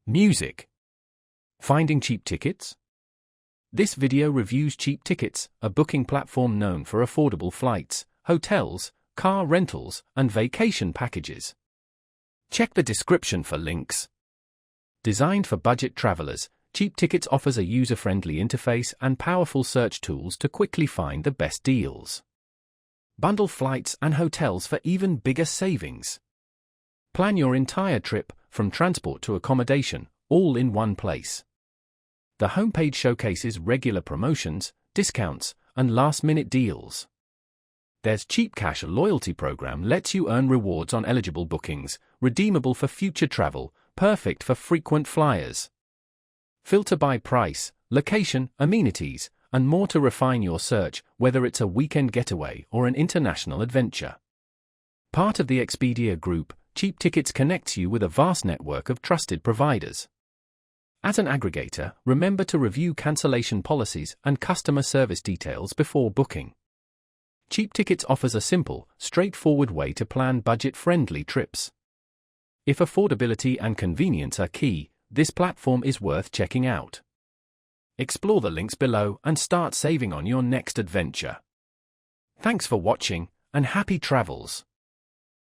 Music. Finding cheap tickets? This video reviews CheapTickets, a booking platform known for affordable flights, hotels, car rentals, and vacation packages. Check the description for links. Designed for budget travelers, CheapTickets offers a user-friendly interface and powerful search tools to quickly find the best deals. Bundle flights and hotels for even bigger savings. Plan your entire trip, from transport to accommodation, all in one place. The homepage showcases regular promotions, discounts, and last-minute deals. There's Cheap Cash, a loyalty program lets you earn rewards on eligible bookings, redeemable for future travel, perfect for frequent flyers. Filter by price, location, amenities, and more to refine your search, whether it's a weekend getaway or an international adventure. Part of the Expedia Group, CheapTickets connects you with a vast network of trusted providers. As an aggregator, remember to review cancellation policies and customer service details before booking. CheapTickets offers a simple, straightforward way to plan budget-friendly trips. If affordability and convenience are key, this platform is worth checking out. Explore the links below and start saving on your next adventure. Thanks for watching, and happy travels!